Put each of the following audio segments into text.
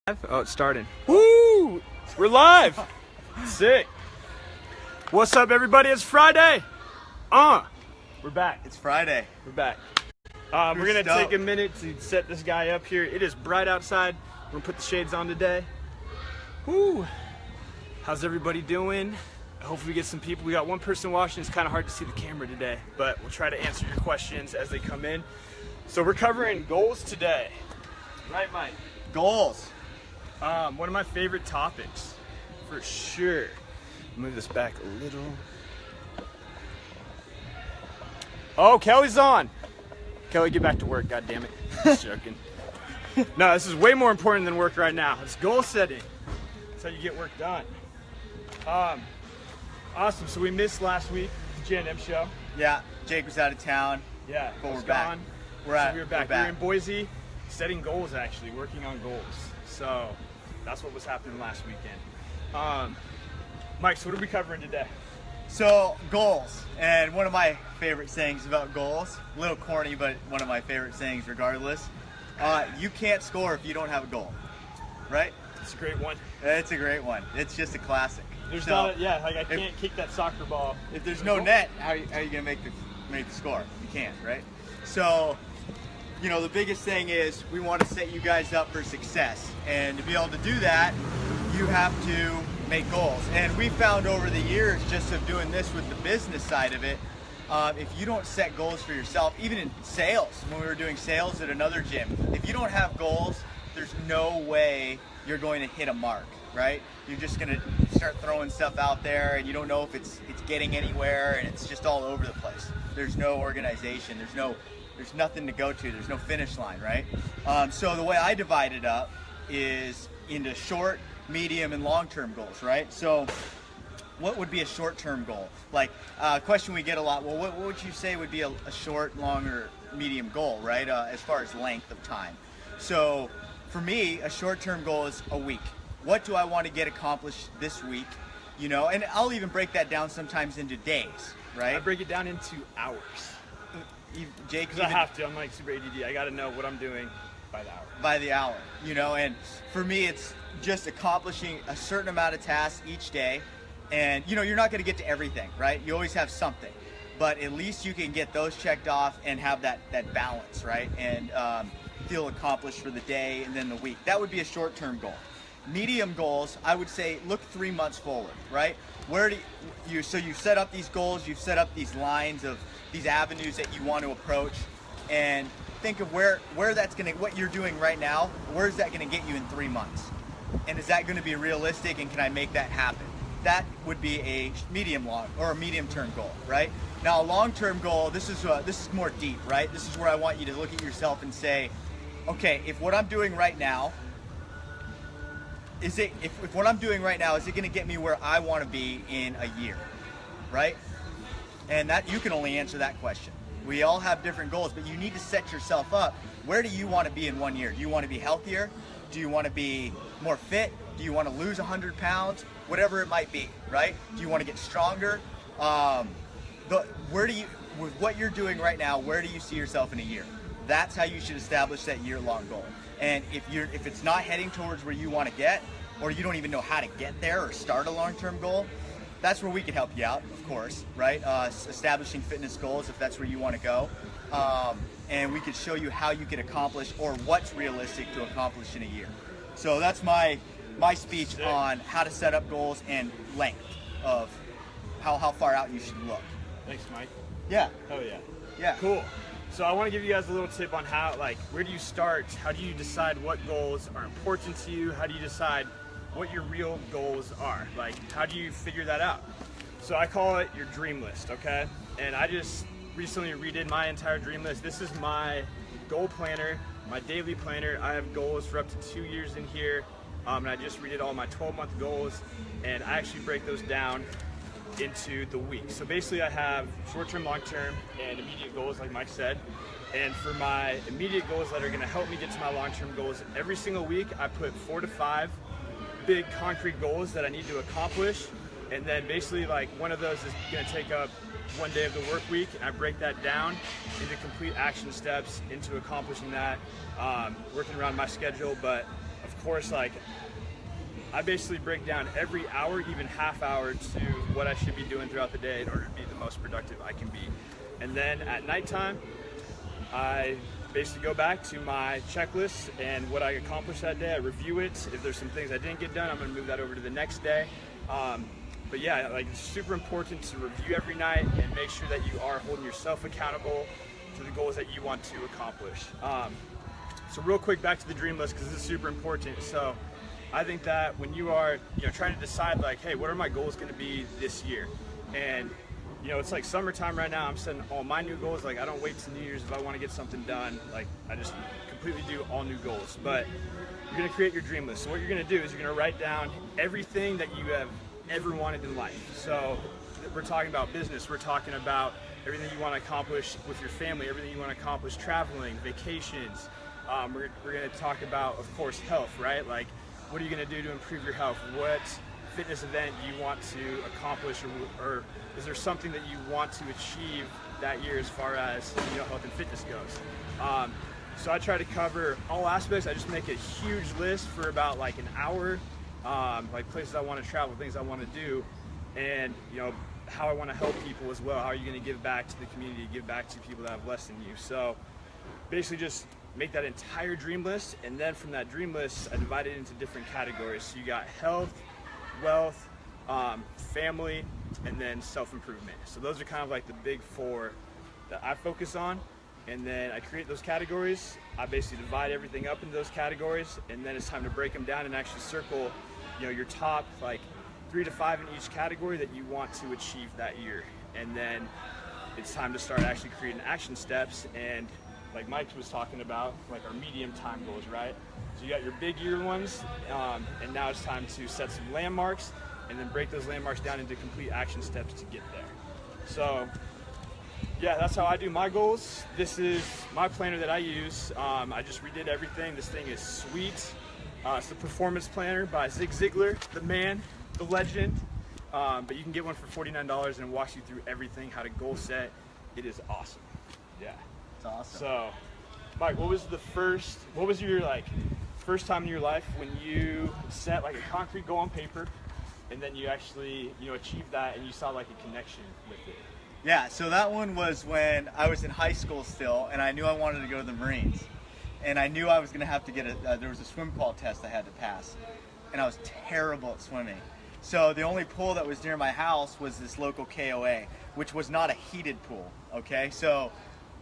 Oh, it's starting. Woo! We're live. Sick. What's up, everybody? It's Friday. We're back. It's Friday. We're back. We're gonna take a minute to set this guy up here. It is bright outside. We're gonna put the shades on today. Woo! How's everybody doing? Hopefully we get some people. We got one person watching. It's kind of hard to see the camera today, but we'll try to answer your questions as they come in. So we're covering goals today. Right, Mike? Goals. One of my favorite topics, for sure. Move this back a little. Oh, Kelly's on. Kelly, get back to work, God damn it. Just joking. No, this is way more important than work right now. It's goal setting. That's how you get work done. Awesome. So we missed last week, the J&M show. Yeah, Jake was out of town. Yeah, but we're back. We were back. We were in Boise, setting goals actually, working on goals. So that's what was happening last weekend. Mike, so what are we covering today? So goals, and one of my favorite sayings about goals, a little corny, but one of my favorite sayings regardless. You can't score if you don't have a goal, right? It's a great one. It's a great one. It's just a classic. There's not a, yeah, like I can't kick that soccer ball. If there's no net, how are you gonna make the score? You can't, right? So, you know, the biggest thing is we want to set you guys up for success, and to be able to do that, you have to make goals. And we found over the years, just of doing this with the business side of it, if you don't set goals for yourself, even in sales, when we were doing sales at another gym, if you don't have goals, there's no way you're going to hit a mark, right? You're just going to start throwing stuff out there, and you don't know if it's getting anywhere, and it's just all over the place. There's no organization. There's nothing to go to. There's no finish line, right? So the way I divide it up is into short, medium, and long-term goals, right? So what would be a short-term goal? Like a question we get a lot, well, what would you say would be a short, long, or medium goal, right? As far as length of time. So for me, a short-term goal is a week. What do I want to get accomplished this week? You know, and I'll even break that down sometimes into days, right? I break it down into hours. Jake, because I have to. I'm like super ADD. I got to know what I'm doing by the hour. By the hour, you know. And for me, it's just accomplishing a certain amount of tasks each day. And you know, you're not going to get to everything, right? You always have something, but at least you can get those checked off and have that balance, right? And feel accomplished for the day and then the week. That would be a short-term goal. Medium goals, I would say, look 3 months forward, right? Where do you so you've set up these goals, you've set up these lines of these avenues that you want to approach, and think of where that's going to, what you're doing right now, where's that going to get you in 3 months? And is that going to be realistic, and can I make that happen? That would be a medium-long or a medium-term goal, right? Now, a long-term goal, this is more deep, right? This is where I want you to look at yourself and say, okay, if what I'm doing right now, if what I'm doing right now, is it going to get me where I want to be in a year, right? And that you can only answer that question. We all have different goals, but you need to set yourself up. Where do you want to be in 1 year? Do you want to be healthier? Do you want to be more fit? Do you want to lose 100 pounds? Whatever it might be, right? Do you want to get stronger? With what you're doing right now, where do you see yourself in a year? That's how you should establish that year-long goal. And if it's not heading towards where you want to get, or you don't even know how to get there or start a long-term goal, that's where we can help you out, of course, right? Establishing fitness goals if that's where you want to go. And we could show you how you can accomplish or what's realistic to accomplish in a year. So that's my speech on how to set up goals and length of how far out you should look. Thanks, Mike. Yeah. Oh yeah. Yeah. Cool. So I want to give you guys a little tip on how, where do you start? How do you decide what goals are important to you? How do you decide what your real goals are? How do you figure that out? So I call it your dream list, okay? And I just recently redid my entire dream list. This is my goal planner, my daily planner. I have goals for up to 2 years in here. And I just redid all my 12-month goals, and I actually break those down into the week. So basically I have short-term, long-term, and immediate goals like Mike said. And for my immediate goals that are going to help me get to my long-term goals, every single week I put 4 to 5 big concrete goals that I need to accomplish. And then basically one of those is going to take up 1 day of the work week, and I break that down into complete action steps into accomplishing that, working around my schedule. But of course, like I basically break down every hour, even half hour, to what I should be doing throughout the day in order to be the most productive I can be. And then at nighttime, I basically go back to my checklist and what I accomplished that day. I review it. If there's some things I didn't get done, I'm going to move that over to the next day. But yeah, like it's super important to review every night and make sure that you are holding yourself accountable to the goals that you want to accomplish. So real quick, back to the dream list, because this is super important. So I think that when you are, trying to decide like, hey, what are my goals going to be this year? And it's like summertime right now. I'm setting all my new goals. Like I don't wait till New Year's if I want to get something done. Like I just completely do all new goals. But you're going to create your dream list. So what you're going to do is you're going to write down everything that you have ever wanted in life. So we're talking about business. We're talking about everything you want to accomplish with your family, everything you want to accomplish traveling, vacations. We're going to talk about, of course, health, right? Like, what are you going to do to improve your health? What fitness event you want to accomplish, or is there something that you want to achieve that year as far as health and fitness goes? So I try to cover all aspects. I just make a huge list for about like an hour, like places I want to travel, things I want to do, and how I want to help people as well. How are you going to give back to the community, give back to people that have less than you? So basically just make that entire dream list, and then from that dream list I divide it into different categories. So you got health, wealth, family, and then self-improvement. So those are kind of like the big four that I focus on, and then I create those categories. I basically divide everything up into those categories, and then it's time to break them down and actually circle your top like 3 to 5 in each category that you want to achieve that year. And then it's time to start actually creating action steps, and like Mike was talking about, like our medium time goals, right? So you got your big year ones, and now it's time to set some landmarks and then break those landmarks down into complete action steps to get there. So yeah, that's how I do my goals. This is my planner that I use. I just redid everything. This thing is sweet. It's the Performance Planner by Zig Ziglar, the man, the legend. But you can get one for $49 and it walks you through everything, how to goal set. It is awesome. Yeah. It's awesome. So, Mike, what was your like first time in your life when you set like a concrete goal on paper, and then you actually achieved that and you saw like a connection with it? Yeah, so that one was when I was in high school still, and I knew I wanted to go to the Marines. And I knew I was going to have to get there was a swim qual test I had to pass. And I was terrible at swimming. So the only pool that was near my house was this local KOA, which was not a heated pool, okay? So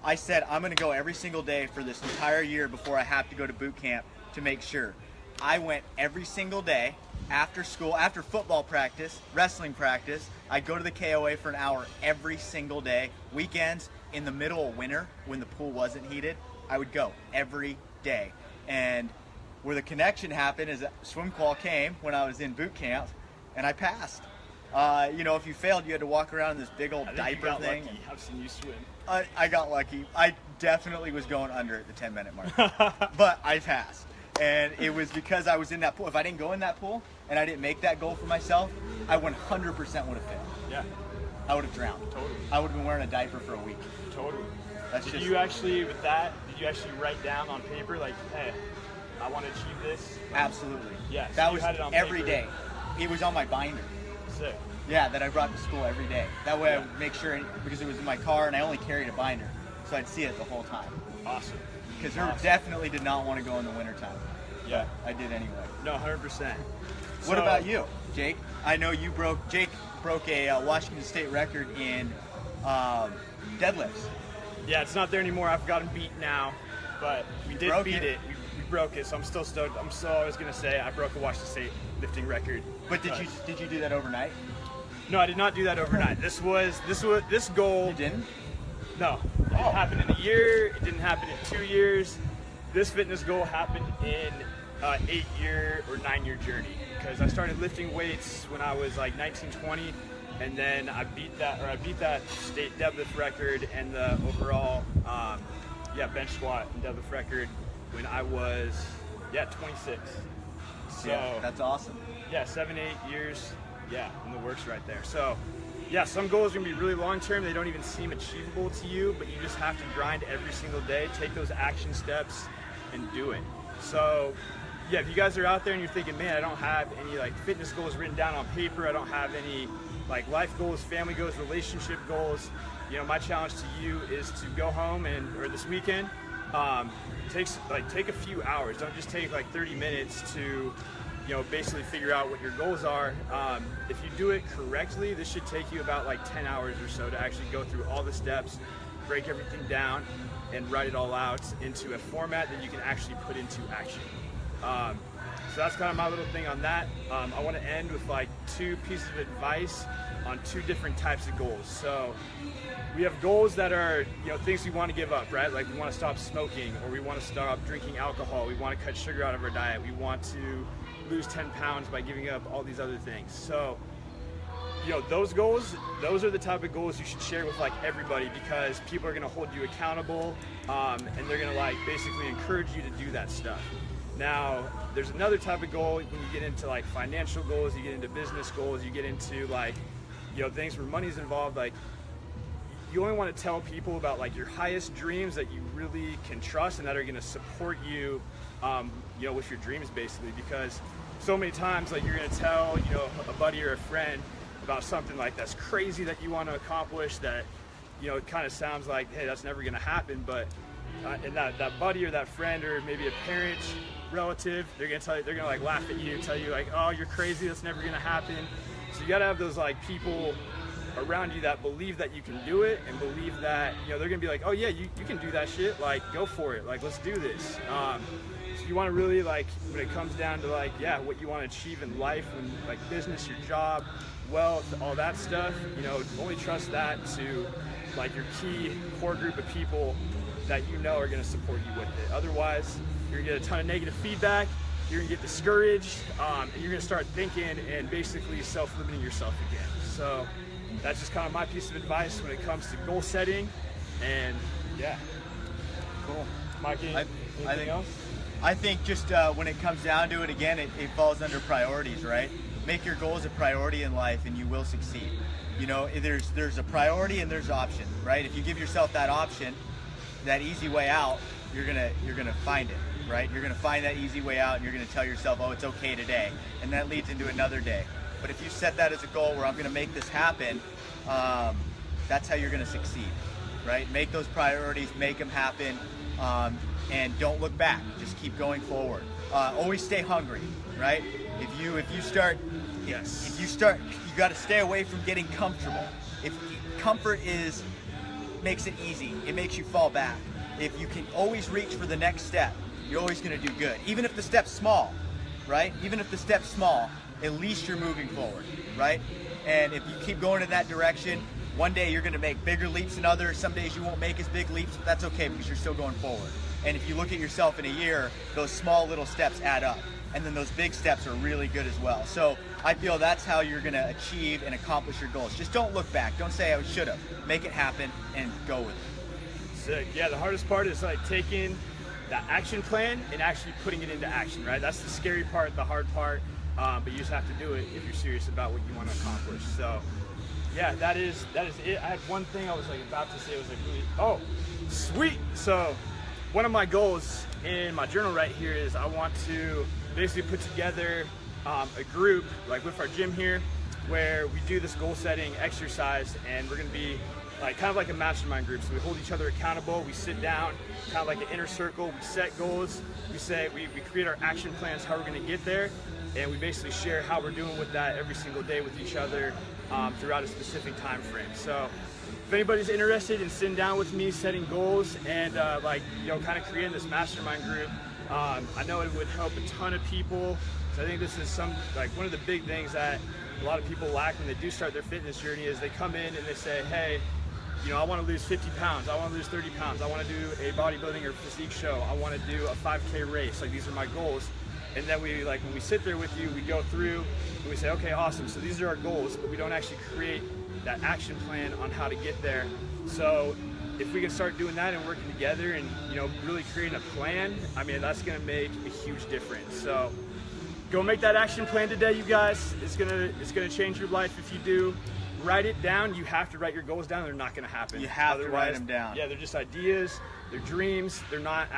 I said, I'm going to go every single day for this entire year before I have to go to boot camp to make sure. I went every single day after school, after football practice, wrestling practice. I'd go to the KOA for an hour every single day. Weekends, in the middle of winter, when the pool wasn't heated, I would go every day. And where the connection happened is that swim qual came when I was in boot camp, and I passed. If you failed, you had to walk around in this big old diaper thing. Lucky. I've seen you swim. I got lucky. I definitely was going under at the 10-minute mark, but I passed. And it was because I was in that pool. If I didn't go in that pool and I didn't make that goal for myself, I 100% would have failed. Yeah. I would have drowned. Totally. I would have been wearing a diaper for a week. Totally. Did you actually write down on paper, like, hey, I want to achieve this? Absolutely. Yeah. That so was you had it on every paper. day. It was on my binder. Sick. Yeah, that I brought to school every day. That way Yeah. I would make sure, because it was in my car and I only carried a binder, so I'd see it the whole time. Awesome. Because Herb definitely did not want to go in the wintertime. Yeah. I did anyway. No, 100%. What about you, Jake? I know Jake broke a Washington State record in deadlifts. Yeah, it's not there anymore. I've gotten beat now, but we did beat it. We broke it, so I'm still stoked. I'm still always gonna say I broke a Washington State lifting record. But did you do that overnight? No, I did not do that overnight. This goal. You didn't? No, it didn't happen in a year. It didn't happen in 2 years. This fitness goal happened in 8-year or 9-year journey, because I started lifting weights when I was like 19, 20, and then I beat that state deadlift record and the overall bench squat and deadlift record when I was 26. So Yeah, that's awesome. yeah, 7, 8 years, in the works right there. So yeah, some goals are gonna be really long term. They don't even seem achievable to you, but you just have to grind every single day, take those action steps and do it. So yeah, if you guys are out there and you're thinking, man, I don't have any like fitness goals written down on paper, I don't have any like life goals, family goals, relationship goals, you know, my challenge to you is to go home or this weekend, take a few hours. Don't just take like 30 minutes to, you know, basically figure out what your goals are. If you do it correctly, this should take you about like 10 hours or so to actually go through all the steps, break everything down, and write it all out into a format that you can actually put into action. So that's kind of my little thing on that. I want to end with like 2 pieces of advice on 2 different types of goals. So we have goals that are, you know, things we want to give up, right? Like we want to stop smoking, or we want to stop drinking alcohol. We want to cut sugar out of our diet. We want to lose 10 pounds by giving up all these other things. So, you know, those goals, those are the type of goals you should share with like everybody, because people are going to hold you accountable, and they're going to like basically encourage you to do that stuff. Now, there's another type of goal when you get into like financial goals, you get into business goals, you get into like, you know, things where money's involved. Like, you only want to tell people about like your highest dreams that you really can trust and that are going to support you, you know, with your dreams basically, because so many times like you're going to tell, you know, a buddy or a friend about something like that's crazy that you want to accomplish that, you know, it kind of sounds like, hey, that's never going to happen, but and that buddy or that friend or maybe a parent, relative, they're going to tell you, they're going to like laugh at you, tell you like, oh, you're crazy, that's never going to happen. So you got to have those like people around you that believe that you can do it, and believe that, you know, they're gonna be like, oh yeah, you can do that shit, like go for it, like let's do this. So you want to really, like, when it comes down to like, yeah, what you want to achieve in life, when like business, your job, wealth, all that stuff, you know, only trust that to like your key core group of people that you know are going to support you with it. Otherwise, you're gonna get a ton of negative feedback, you're gonna get discouraged, and you're gonna start thinking and basically self-limiting yourself again. So that's just kind of my piece of advice when it comes to goal setting. And yeah, cool. Mikey, anything else? I think just when it comes down to it, again, it falls under priorities, right? Make your goals a priority in life and you will succeed. You know, there's a priority and there's option, right? If you give yourself that option, that easy way out, you're gonna find it, right? You're gonna find that easy way out and you're gonna tell yourself, oh, it's okay today. And that leads into another day. But if you set that as a goal where I'm gonna make this happen, that's how you're gonna succeed, right? Make those priorities, make them happen, and don't look back. Just keep going forward. Always stay hungry, right? If you start, you got to stay away from getting comfortable. If comfort makes it easy, it makes you fall back. If you can always reach for the next step, you're always going to do good. Even if the step's small, right? Even if the step's small, at least you're moving forward, right? And if you keep going in that direction, one day you're going to make bigger leaps than others. Some days you won't make as big leaps, but that's okay because you're still going forward. And if you look at yourself in a year, those small little steps add up. And then those big steps are really good as well. So I feel that's how you're going to achieve and accomplish your goals. Just don't look back. Don't say I should have. Make it happen and go with it. Sick. Yeah, the hardest part is like taking that action plan and actually putting it into action, right? That's the scary part, the hard part. But you just have to do it if you're serious about what you want to accomplish. So yeah, that is it. I had one thing I was like about to say. It was like really, oh, sweet. So one of my goals in my journal right here is I want to basically put together a group like with our gym here where we do this goal setting exercise, and we're going to be like kind of like a mastermind group. So we hold each other accountable, we sit down, kind of like an inner circle, we set goals, we create our action plans, how we're going to get there, and we basically share how we're doing with that every single day with each other throughout a specific time frame. So if anybody's interested in sitting down with me, setting goals, and like, you know, kind of creating this mastermind group, I know it would help a ton of people. So I think this is one of the big things that a lot of people lack when they do start their fitness journey is they come in and they say, hey, you know, I want to lose 50 pounds, I want to lose 30 pounds, I want to do a bodybuilding or physique show, I want to do a 5K race, like these are my goals. And then when we sit there with you, we go through and we say, okay, awesome, so these are our goals, but we don't actually create that action plan on how to get there. So if we can start doing that and working together and, you know, really creating a plan, I mean, that's going to make a huge difference. So go make that action plan today, you guys. It's gonna change your life if you do. Write it down. You have to write your goals down. They're not going to happen. You have to write them down. Yeah, they're just ideas. They're dreams. They're not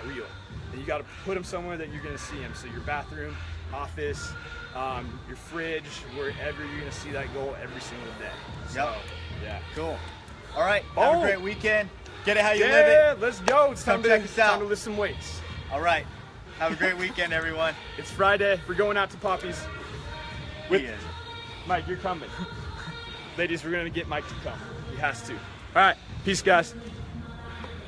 real. And you got to put them somewhere that you're going to see them. So your bathroom, office, your fridge, wherever you're going to see that goal every single day. So, Yep. yeah. Cool. All right. Have a Oh. great weekend. Get it how you live Yeah, it. let's go. It's Come time check us out. to lift some weights. All right. Have a great weekend, everyone. It's Friday. We're going out to Poppy's. He is. Mike, you're coming. Ladies, we're going to get Mike to come. He has to. All right. Peace, guys.